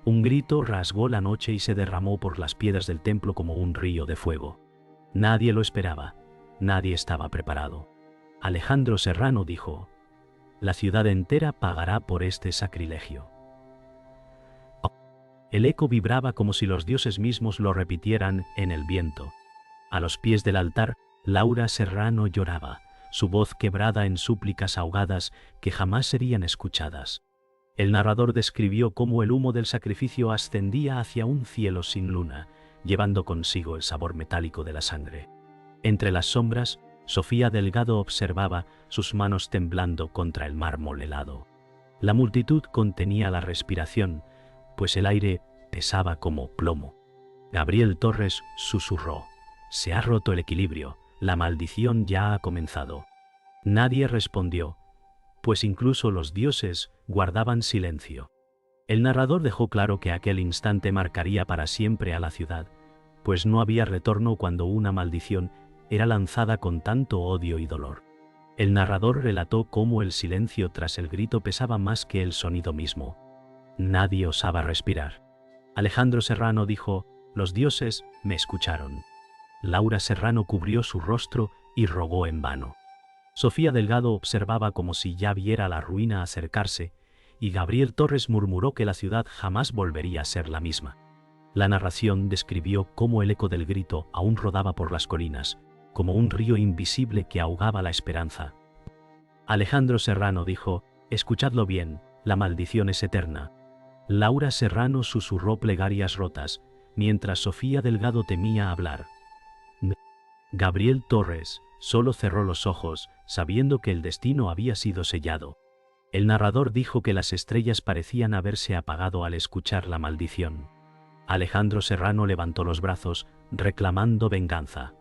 Un grito rasgó la noche y se derramó por las piedras del templo como un río de fuego. Nadie lo esperaba, nadie estaba preparado. Alejandro Serrano dijo: «La ciudad entera pagará por este sacrilegio». El eco vibraba como si los dioses mismos lo repitieran en el viento. A los pies del altar, Laura Serrano lloraba, su voz quebrada en súplicas ahogadas que jamás serían escuchadas. El narrador describió cómo el humo del sacrificio ascendía hacia un cielo sin luna, llevando consigo el sabor metálico de la sangre. Entre las sombras, Sofía Delgado observaba sus manos temblando contra el mármol helado. La multitud contenía la respiración, pues el aire pesaba como plomo. Gabriel Torres susurró: «Se ha roto el equilibrio, la maldición ya ha comenzado». Nadie respondió, pues incluso los dioses guardaban silencio. El narrador dejó claro que aquel instante marcaría para siempre a la ciudad, pues no había retorno cuando una maldición era lanzada con tanto odio y dolor. El narrador relató cómo el silencio tras el grito pesaba más que el sonido mismo. Nadie osaba respirar. Alejandro Serrano dijo: «Los dioses me escucharon». Laura Serrano cubrió su rostro y rogó en vano. Sofía Delgado observaba como si ya viera la ruina acercarse, y Gabriel Torres murmuró que la ciudad jamás volvería a ser la misma. La narración describió cómo el eco del grito aún rodaba por las colinas, como un río invisible que ahogaba la esperanza. Alejandro Serrano dijo: «Escuchadlo bien, la maldición es eterna». Laura Serrano susurró plegarias rotas, mientras Sofía Delgado temía hablar. Gabriel Torres solo cerró los ojos, sabiendo que el destino había sido sellado. El narrador dijo que las estrellas parecían haberse apagado al escuchar la maldición. Alejandro Serrano levantó los brazos, reclamando venganza.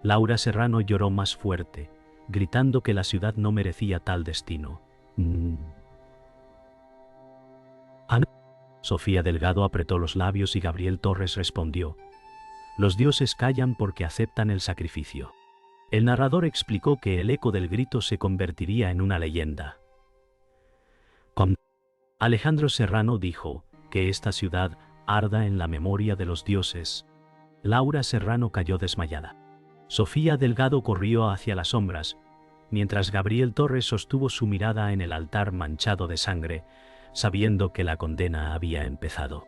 Laura Serrano lloró más fuerte, gritando que la ciudad no merecía tal destino. Sofía Delgado apretó los labios y Gabriel Torres respondió: «Los dioses callan porque aceptan el sacrificio». El narrador explicó que el eco del grito se convertiría en una leyenda. Alejandro Serrano dijo: «Que esta ciudad arda en la memoria de los dioses». Laura Serrano cayó desmayada. Sofía Delgado corrió hacia las sombras, mientras Gabriel Torres sostuvo su mirada en el altar manchado de sangre, sabiendo que la condena había empezado.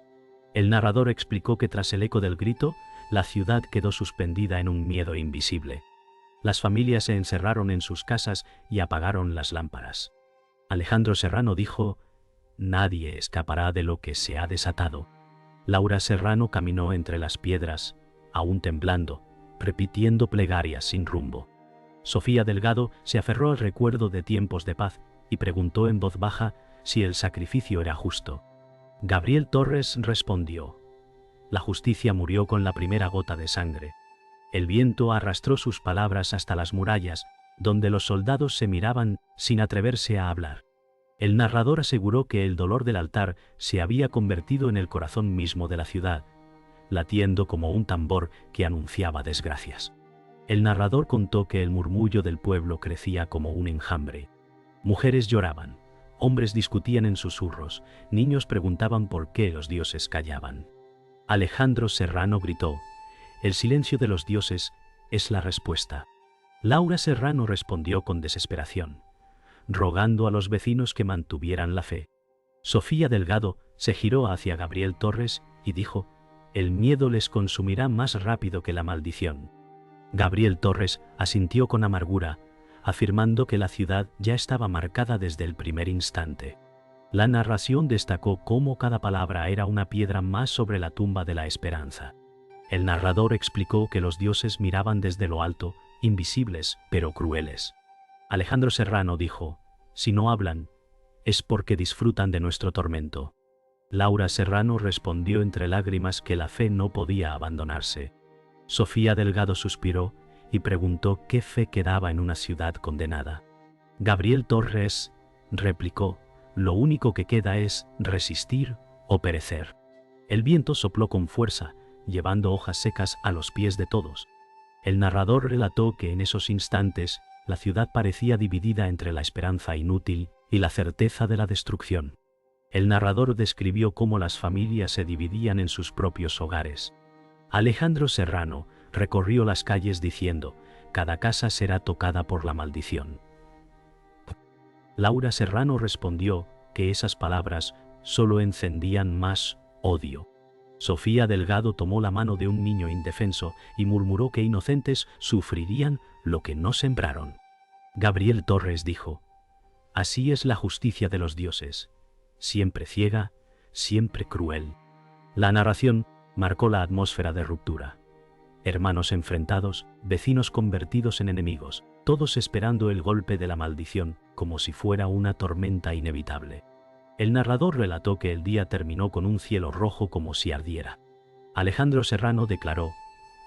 El narrador explicó que tras el eco del grito, la ciudad quedó suspendida en un miedo invisible. Las familias se encerraron en sus casas y apagaron las lámparas. Alejandro Serrano dijo: «Nadie escapará de lo que se ha desatado». Laura Serrano caminó entre las piedras, aún temblando, repitiendo plegarias sin rumbo. Sofía Delgado se aferró al recuerdo de tiempos de paz y preguntó en voz baja si el sacrificio era justo. Gabriel Torres respondió: «La justicia murió con la primera gota de sangre». El viento arrastró sus palabras hasta las murallas, donde los soldados se miraban sin atreverse a hablar. El narrador aseguró que el dolor del altar se había convertido en el corazón mismo de la ciudad, latiendo como un tambor que anunciaba desgracias. El narrador contó que el murmullo del pueblo crecía como un enjambre. Mujeres lloraban, hombres discutían en susurros, niños preguntaban por qué los dioses callaban. Alejandro Serrano gritó: «El silencio de los dioses es la respuesta». Laura Serrano respondió con desesperación, rogando a los vecinos que mantuvieran la fe. Sofía Delgado se giró hacia Gabriel Torres y dijo: «El miedo les consumirá más rápido que la maldición». Gabriel Torres asintió con amargura, afirmando que la ciudad ya estaba marcada desde el primer instante. La narración destacó cómo cada palabra era una piedra más sobre la tumba de la esperanza. El narrador explicó que los dioses miraban desde lo alto, invisibles pero crueles. Alejandro Serrano dijo: «Si no hablan, es porque disfrutan de nuestro tormento». Laura Serrano respondió entre lágrimas que la fe no podía abandonarse. Sofía Delgado suspiró y preguntó qué fe quedaba en una ciudad condenada. Gabriel Torres replicó: «Lo único que queda es resistir o perecer». El viento sopló con fuerza, llevando hojas secas a los pies de todos. El narrador relató que en esos instantes la ciudad parecía dividida entre la esperanza inútil y la certeza de la destrucción. El narrador describió cómo las familias se dividían en sus propios hogares. Alejandro Serrano recorrió las calles diciendo: «Cada casa será tocada por la maldición». Laura Serrano respondió que esas palabras solo encendían más odio. Sofía Delgado tomó la mano de un niño indefenso y murmuró que inocentes sufrirían lo que no sembraron. Gabriel Torres dijo: «Así es la justicia de los dioses, siempre ciega, siempre cruel». La narración marcó la atmósfera de ruptura. Hermanos enfrentados, vecinos convertidos en enemigos, todos esperando el golpe de la maldición, como si fuera una tormenta inevitable. El narrador relató que el día terminó con un cielo rojo como si ardiera. Alejandro Serrano declaró: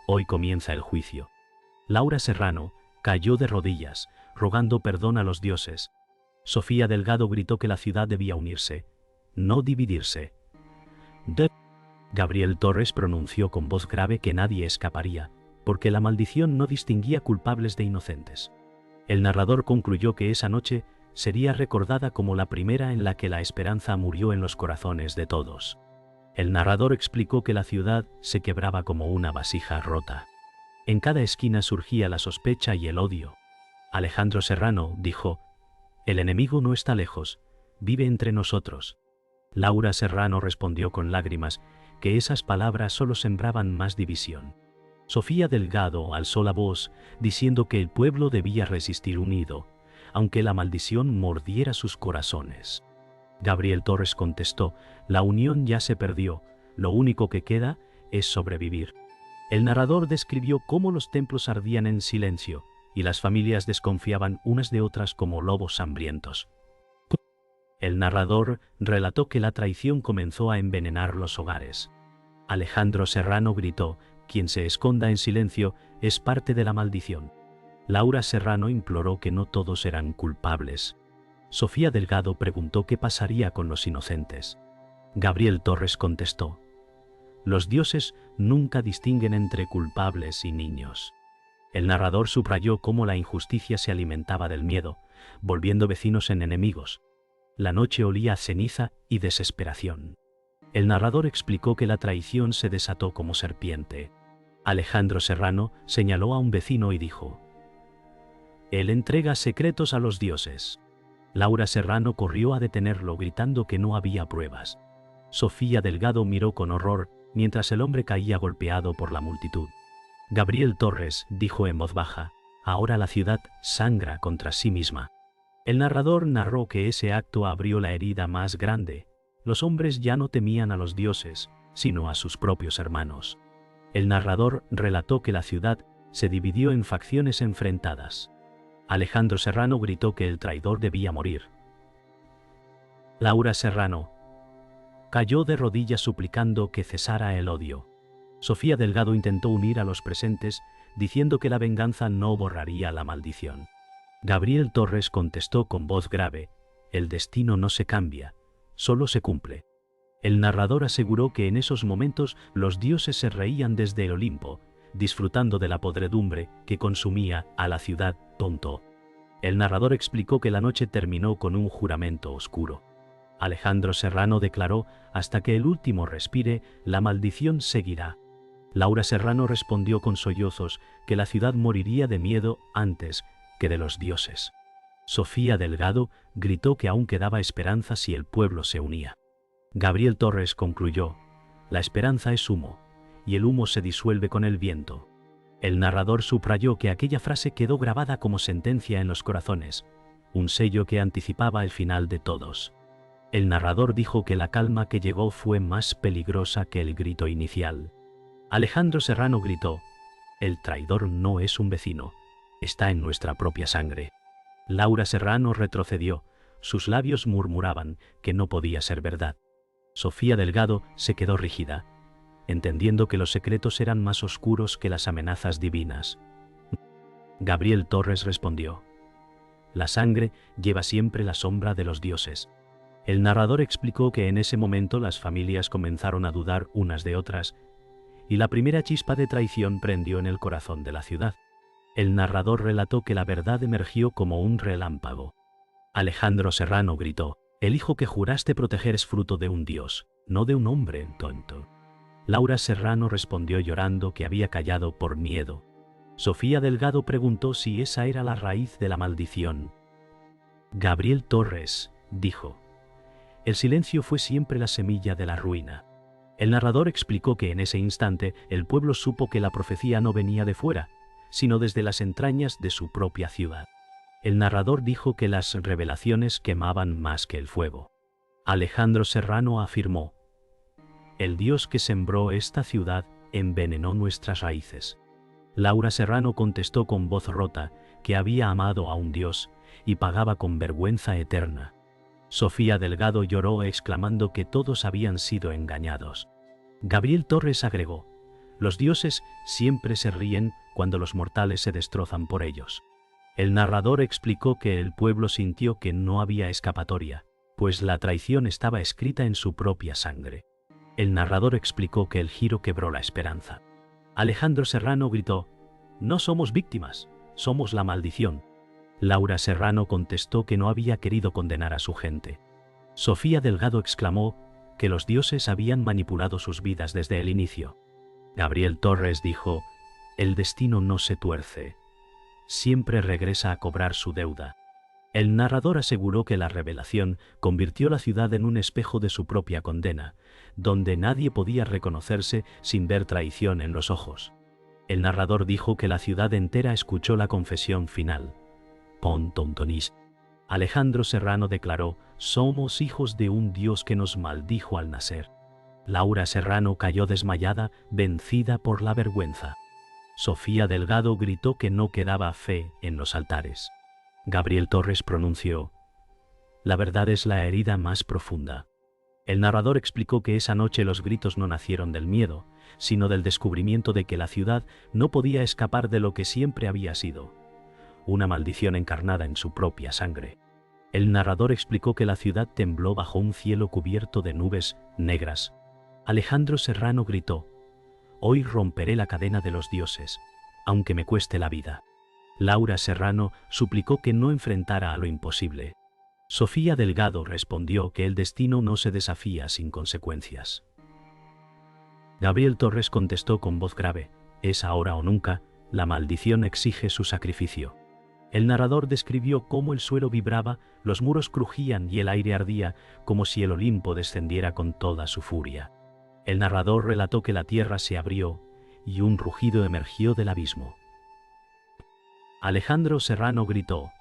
«Hoy comienza el juicio». Laura Serrano cayó de rodillas, rogando perdón a los dioses. Sofía Delgado gritó que la ciudad debía unirse, no dividirse. Gabriel Torres pronunció con voz grave que nadie escaparía, porque la maldición no distinguía culpables de inocentes. El narrador concluyó que esa noche sería recordada como la primera en la que la esperanza murió en los corazones de todos. El narrador explicó que la ciudad se quebraba como una vasija rota. En cada esquina surgía la sospecha y el odio. Alejandro Serrano dijo: «El enemigo no está lejos, vive entre nosotros». Laura Serrano respondió con lágrimas que esas palabras solo sembraban más división. Sofía Delgado alzó la voz diciendo que el pueblo debía resistir unido, aunque la maldición mordiera sus corazones. Gabriel Torres contestó: «La unión ya se perdió, lo único que queda es sobrevivir». El narrador describió cómo los templos ardían en silencio y las familias desconfiaban unas de otras como lobos hambrientos. El narrador relató que la traición comenzó a envenenar los hogares. Alejandro Serrano gritó: «Quien se esconda en silencio es parte de la maldición». Laura Serrano imploró que no todos eran culpables. Sofía Delgado preguntó qué pasaría con los inocentes. Gabriel Torres contestó: «Los dioses nunca distinguen entre culpables y niños». El narrador subrayó cómo la injusticia se alimentaba del miedo, volviendo vecinos en enemigos. La noche olía a ceniza y desesperación. El narrador explicó que la traición se desató como serpiente. Alejandro Serrano señaló a un vecino y dijo: «Él entrega secretos a los dioses». Laura Serrano corrió a detenerlo gritando que no había pruebas. Sofía Delgado miró con horror mientras el hombre caía golpeado por la multitud. Gabriel Torres dijo en voz baja: «Ahora la ciudad sangra contra sí misma». El narrador narró que ese acto abrió la herida más grande. Los hombres ya no temían a los dioses, sino a sus propios hermanos. El narrador relató que la ciudad se dividió en facciones enfrentadas. Alejandro Serrano gritó que el traidor debía morir. Laura Serrano cayó de rodillas suplicando que cesara el odio. Sofía Delgado intentó unir a los presentes, diciendo que la venganza no borraría la maldición. Gabriel Torres contestó con voz grave: «El destino no se cambia, solo se cumple». El narrador aseguró que en esos momentos los dioses se reían desde el Olimpo, disfrutando de la podredumbre que consumía a la ciudad. El narrador explicó que la noche terminó con un juramento oscuro. Alejandro Serrano declaró: «Hasta que el último respire, la maldición seguirá». Laura Serrano respondió con sollozos que la ciudad moriría de miedo antes que de los dioses. Sofía Delgado gritó que aún quedaba esperanza si el pueblo se unía. Gabriel Torres concluyó: «La esperanza es humo, y el humo se disuelve con el viento». El narrador subrayó que aquella frase quedó grabada como sentencia en los corazones, un sello que anticipaba el final de todos. El narrador dijo que la calma que llegó fue más peligrosa que el grito inicial. Alejandro Serrano gritó: «El traidor no es un vecino, está en nuestra propia sangre». Laura Serrano retrocedió, sus labios murmuraban que no podía ser verdad. Sofía Delgado se quedó rígida, entendiendo que los secretos eran más oscuros que las amenazas divinas. Gabriel Torres respondió: «La sangre lleva siempre la sombra de los dioses». El narrador explicó que en ese momento las familias comenzaron a dudar unas de otras, y la primera chispa de traición prendió en el corazón de la ciudad. El narrador relató que la verdad emergió como un relámpago. Alejandro Serrano gritó: El hijo que juraste proteger es fruto de un Dios, no de un hombre tonto. Laura Serrano respondió llorando que había callado por miedo. Sofía Delgado preguntó si esa era la raíz de la maldición. Gabriel Torres dijo: el silencio fue siempre la semilla de la ruina. El narrador explicó que en ese instante el pueblo supo que la profecía no venía de fuera, sino desde las entrañas de su propia ciudad. El narrador dijo que las revelaciones quemaban más que el fuego. Alejandro Serrano afirmó: el Dios que sembró esta ciudad envenenó nuestras raíces. Laura Serrano contestó con voz rota que había amado a un Dios y pagaba con vergüenza eterna. Sofía Delgado lloró exclamando que todos habían sido engañados. Gabriel Torres agregó: los dioses siempre se ríen cuando los mortales se destrozan por ellos. El narrador explicó que el pueblo sintió que no había escapatoria, pues la traición estaba escrita en su propia sangre. El narrador explicó que el giro quebró la esperanza. Alejandro Serrano gritó: no somos víctimas, somos la maldición. Laura Serrano contestó que no había querido condenar a su gente. Sofía Delgado exclamó que los dioses habían manipulado sus vidas desde el inicio. Gabriel Torres dijo: el destino no se tuerce, siempre regresa a cobrar su deuda. El narrador aseguró que la revelación convirtió la ciudad en un espejo de su propia condena, donde nadie podía reconocerse sin ver traición en los ojos. El narrador dijo que la ciudad entera escuchó la confesión final. Pontontonis. Alejandro Serrano declaró: somos hijos de un Dios que nos maldijo al nacer. Laura Serrano cayó desmayada, vencida por la vergüenza. Sofía Delgado gritó que no quedaba fe en los altares. Gabriel Torres pronunció: la verdad es la herida más profunda. El narrador explicó que esa noche los gritos no nacieron del miedo, sino del descubrimiento de que la ciudad no podía escapar de lo que siempre había sido: una maldición encarnada en su propia sangre. El narrador explicó que la ciudad tembló bajo un cielo cubierto de nubes negras. Alejandro Serrano gritó: hoy romperé la cadena de los dioses, aunque me cueste la vida. Laura Serrano suplicó que no enfrentara a lo imposible. Sofía Delgado respondió que el destino no se desafía sin consecuencias. Gabriel Torres contestó con voz grave: es ahora o nunca, la maldición exige su sacrificio. El narrador describió cómo el suelo vibraba, los muros crujían y el aire ardía, como si el Olimpo descendiera con toda su furia. El narrador relató que la tierra se abrió y un rugido emergió del abismo. Alejandro Serrano gritó: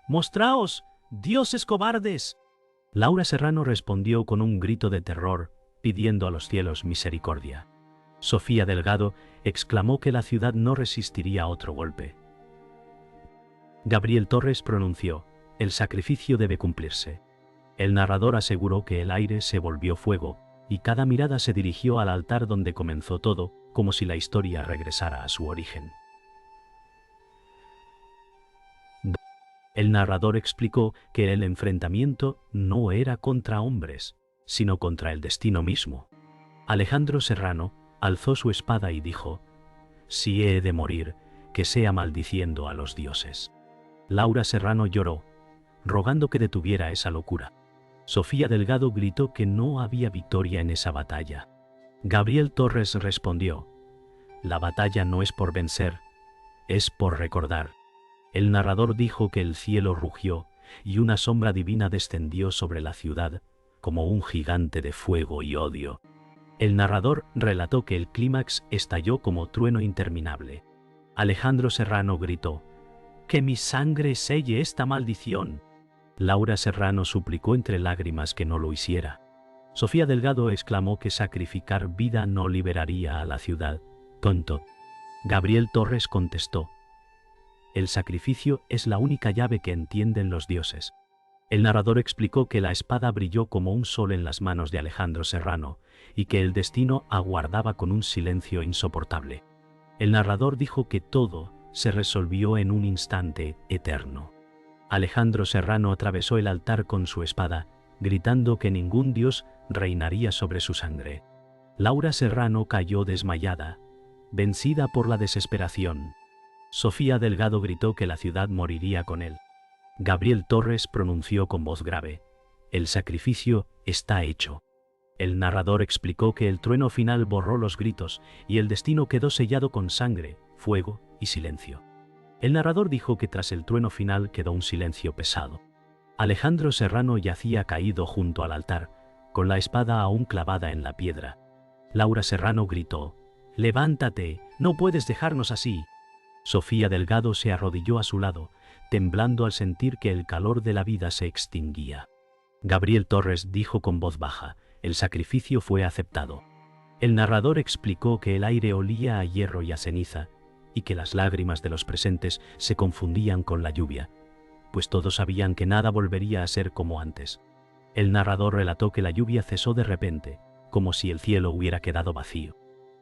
¡mostraos, dioses cobardes! Laura Serrano respondió con un grito de terror, pidiendo a los cielos misericordia. Sofía Delgado exclamó que la ciudad no resistiría otro golpe. Gabriel Torres pronunció: el sacrificio debe cumplirse. El narrador aseguró que el aire se volvió fuego, y cada mirada se dirigió al altar donde comenzó todo, como si la historia regresara a su origen. El narrador explicó que el enfrentamiento no era contra hombres, sino contra el destino mismo. Alejandro Serrano alzó su espada y dijo: si he de morir, que sea maldiciendo a los dioses. Laura Serrano lloró, rogando que detuviera esa locura. Sofía Delgado gritó que no había victoria en esa batalla. Gabriel Torres respondió: la batalla no es por vencer, es por recordar. El narrador dijo que el cielo rugió y una sombra divina descendió sobre la ciudad, como un gigante de fuego y odio. El narrador relató que el clímax estalló como trueno interminable. Alejandro Serrano gritó: ¡que mi sangre selle esta maldición! Laura Serrano suplicó entre lágrimas que no lo hiciera. Sofía Delgado exclamó que sacrificar vida no liberaría a la ciudad. Tonto. Gabriel Torres contestó: el sacrificio es la única llave que entienden los dioses. El narrador explicó que la espada brilló como un sol en las manos de Alejandro Serrano y que el destino aguardaba con un silencio insoportable. El narrador dijo que todo se resolvió en un instante eterno. Alejandro Serrano atravesó el altar con su espada, gritando que ningún dios reinaría sobre su sangre. Laura Serrano cayó desmayada, vencida por la desesperación. Sofía Delgado gritó que la ciudad moriría con él. Gabriel Torres pronunció con voz grave: El sacrificio está hecho. El narrador explicó que el trueno final borró los gritos y el destino quedó sellado con sangre, fuego y silencio. El narrador dijo que tras el trueno final quedó un silencio pesado. Alejandro Serrano yacía caído junto al altar, con la espada aún clavada en la piedra. Laura Serrano gritó: «¡Levántate! ¡No puedes dejarnos así!». Sofía Delgado se arrodilló a su lado, temblando al sentir que el calor de la vida se extinguía. Gabriel Torres dijo con voz baja: «El sacrificio fue aceptado». El narrador explicó que el aire olía a hierro y a ceniza, y que las lágrimas de los presentes se confundían con la lluvia, pues todos sabían que nada volvería a ser como antes. El narrador relató que la lluvia cesó de repente, como si el cielo hubiera quedado vacío.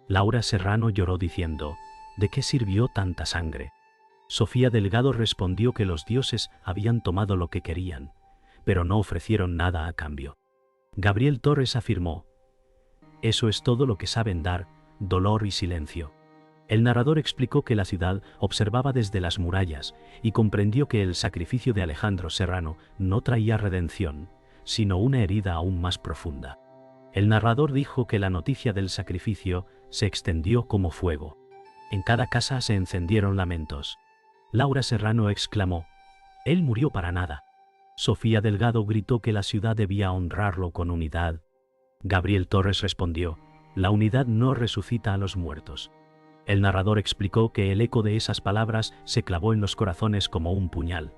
Laura Serrano lloró diciendo: «¿De qué sirvió tanta sangre?». Sofía Delgado respondió que los dioses habían tomado lo que querían, pero no ofrecieron nada a cambio. Gabriel Torres afirmó: «Eso es todo lo que saben dar, dolor y silencio». El narrador explicó que la ciudad observaba desde las murallas y comprendió que el sacrificio de Alejandro Serrano no traía redención, sino una herida aún más profunda. El narrador dijo que la noticia del sacrificio se extendió como fuego. En cada casa se encendieron lamentos. Laura Serrano exclamó: «Él murió para nada». Sofía Delgado gritó que la ciudad debía honrarlo con unidad. Gabriel Torres respondió: «La unidad no resucita a los muertos». El narrador explicó que el eco de esas palabras se clavó en los corazones como un puñal,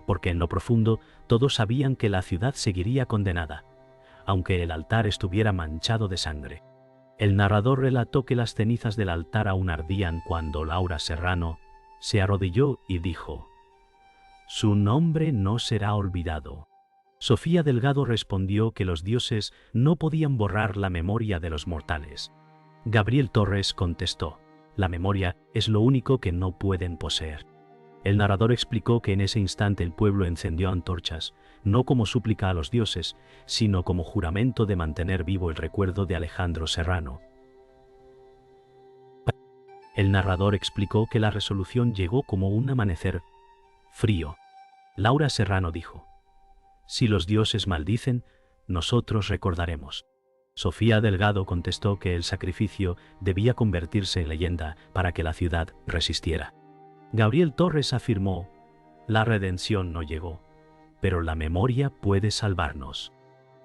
porque en lo profundo todos sabían que la ciudad seguiría condenada, aunque el altar estuviera manchado de sangre. El narrador relató que las cenizas del altar aún ardían cuando Laura Serrano se arrodilló y dijo: «Su nombre no será olvidado». Sofía Delgado respondió que los dioses no podían borrar la memoria de los mortales. Gabriel Torres contestó: «La memoria es lo único que no pueden poseer». El narrador explicó que en ese instante el pueblo encendió antorchas, no como súplica a los dioses, sino como juramento de mantener vivo el recuerdo de Alejandro Serrano. El narrador explicó que la resolución llegó como un amanecer frío. Laura Serrano dijo: «Si los dioses maldicen, nosotros recordaremos». Sofía Delgado contestó que el sacrificio debía convertirse en leyenda para que la ciudad resistiera. Gabriel Torres afirmó: «La redención no llegó, pero la memoria puede salvarnos».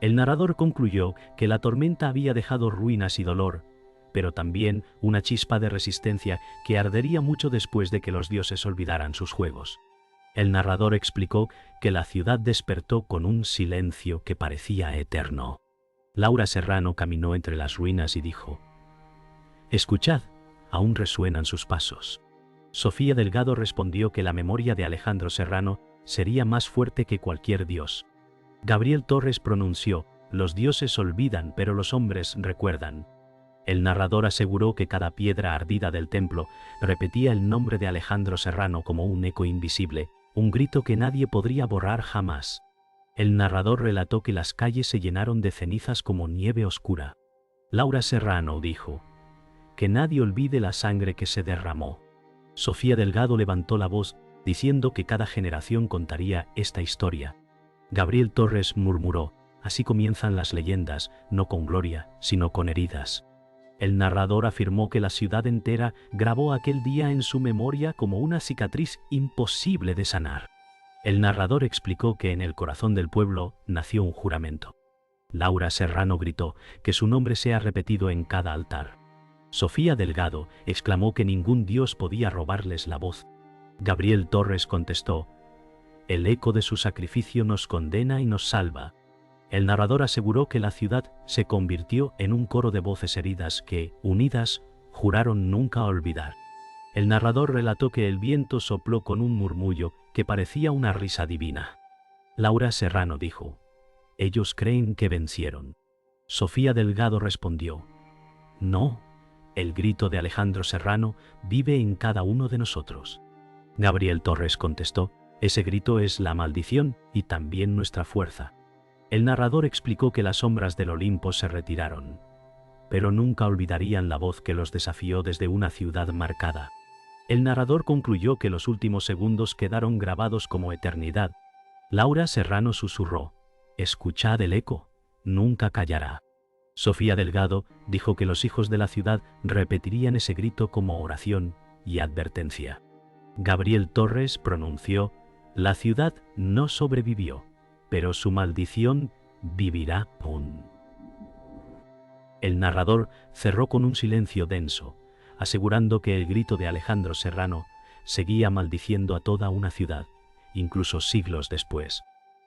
El narrador concluyó que la tormenta había dejado ruinas y dolor, pero también una chispa de resistencia que ardería mucho después de que los dioses olvidaran sus juegos. El narrador explicó que la ciudad despertó con un silencio que parecía eterno. Laura Serrano caminó entre las ruinas y dijo: «Escuchad, aún resuenan sus pasos». Sofía Delgado respondió que la memoria de Alejandro Serrano sería más fuerte que cualquier dios. Gabriel Torres pronunció: «Los dioses olvidan, pero los hombres recuerdan». El narrador aseguró que cada piedra ardida del templo repetía el nombre de Alejandro Serrano como un eco invisible, un grito que nadie podría borrar jamás. El narrador relató que las calles se llenaron de cenizas como nieve oscura. Laura Serrano dijo: «Que nadie olvide la sangre que se derramó». Sofía Delgado levantó la voz, diciendo que cada generación contaría esta historia. Gabriel Torres murmuró: «Así comienzan las leyendas, no con gloria, sino con heridas». El narrador afirmó que la ciudad entera grabó aquel día en su memoria como una cicatriz imposible de sanar. El narrador explicó que en el corazón del pueblo nació un juramento. Laura Serrano gritó: «Que su nombre sea repetido en cada altar». Sofía Delgado exclamó que ningún dios podía robarles la voz. Gabriel Torres contestó: «El eco de su sacrificio nos condena y nos salva». El narrador aseguró que la ciudad se convirtió en un coro de voces heridas que, unidas, juraron nunca olvidar. El narrador relató que el viento sopló con un murmullo que parecía una risa divina. Laura Serrano dijo: «Ellos creen que vencieron». Sofía Delgado respondió: «No, el grito de Alejandro Serrano vive en cada uno de nosotros». Gabriel Torres contestó: «Ese grito es la maldición y también nuestra fuerza». El narrador explicó que las sombras del Olimpo se retiraron, pero nunca olvidarían la voz que los desafió desde una ciudad marcada. El narrador concluyó que los últimos segundos quedaron grabados como eternidad. Laura Serrano susurró: Escuchad el eco, nunca callará. Sofía Delgado dijo que los hijos de la ciudad repetirían ese grito como oración y advertencia. Gabriel Torres pronunció: la ciudad no sobrevivió, pero su maldición vivirá aún. El narrador cerró con un silencio denso, asegurando que el grito de Alejandro Serrano seguía maldiciendo a toda una ciudad, incluso siglos después.